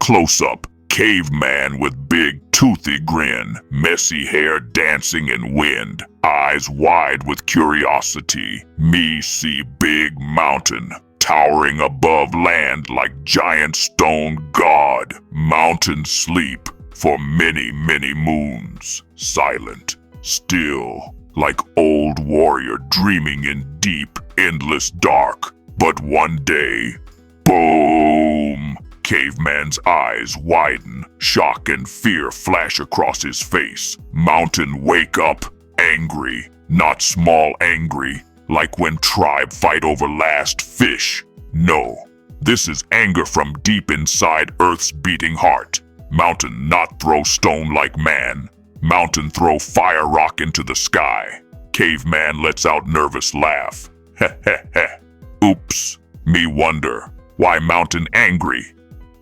Close-up, caveman with big toothy grin, messy hair dancing in wind, eyes wide with curiosity. Me see big mountain, towering above land like giant stone god. Mountain sleep for many, many moons, silent, still, like old warrior dreaming in deep, endless dark. But one day, boom! Caveman's eyes widen, shock and fear flash across his face. Mountain wake up, angry, not small angry, like when tribe fight over last fish. No, this is anger from deep inside Earth's beating heart. Mountain not throw stone like man. Mountain throw fire rock into the sky. Caveman lets out nervous laugh. Heh heh heh. Oops, me wonder, why Mountain angry?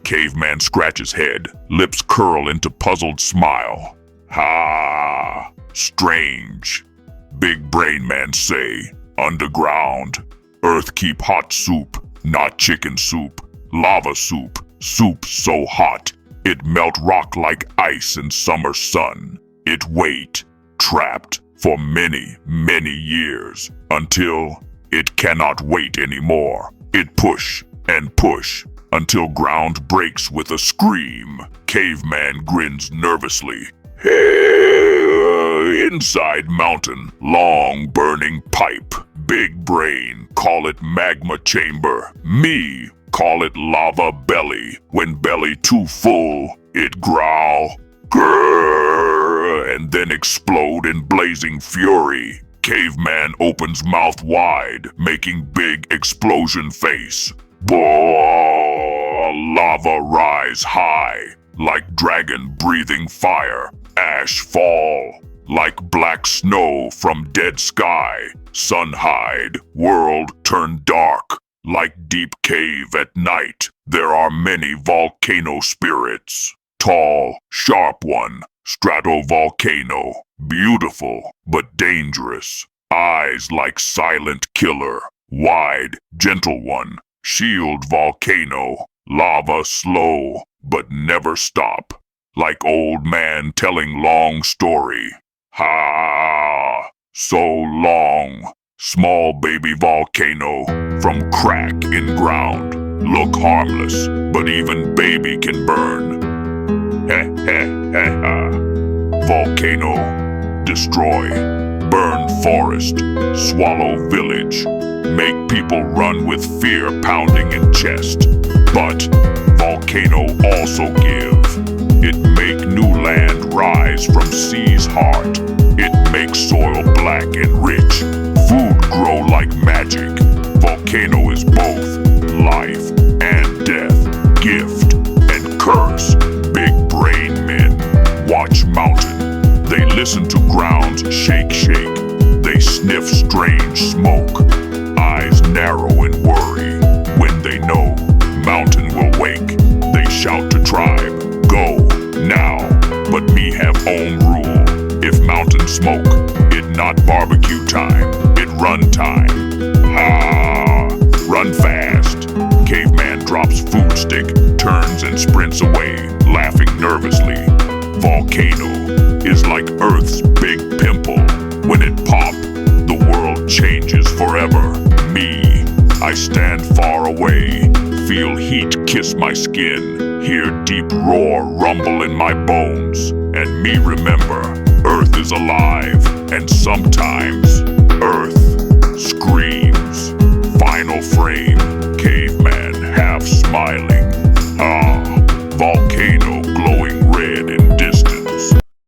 Caveman scratches head, lips curl into puzzled smile. Ha, strange. Big brain man say, underground. Earth keep hot soup, not chicken soup. Lava soup, soup so hot, it melt rock like ice in summer sun. It wait, trapped for many, many years, until it cannot wait anymore. It push and push, until ground breaks with a scream. Caveman grins nervously. Inside mountain, long burning pipe. Big brain, call it magma chamber. Me, call it lava belly. When belly too full, it growl, grrr, and then explode in blazing fury. Caveman opens mouth wide, making big explosion face. Lava rise high, like dragon breathing fire. Ash fall, like black snow from dead sky. Sun hide, world turn dark, like deep cave at night. There are many volcano spirits. Tall, sharp one, stratovolcano. Beautiful, but dangerous. Eyes like silent killer. Wide, gentle one. Shield volcano, lava slow, but never stop. Like old man telling long story. Ha, so long. Small baby volcano from crack in ground. Look harmless, but even baby can burn. Heh heh heh ha. Volcano, destroy, burn forest, swallow village. Make people run with fear pounding in chest. But volcano also give. It make new land rise from sea's heart. It makes soil black and rich. Food grow like magic. Volcano is both life and death, gift and curse. Big brain men watch mountain. They listen to grounds shake shake. They sniff strange smoke. Eyes narrow in worry. When they know mountain will wake, they shout to tribe, go now. But me have own rule. If mountain smoke, it not barbecue time, it run time. Ha! Run fast. Caveman drops food stick, turns and sprints away, laughing nervously. Volcano is like Earth's big pimple. When it pop, the world changes forever. Me, I stand far away, feel heat kiss my skin, hear deep roar rumble in my bones, and me remember, Earth is alive, and sometimes, Earth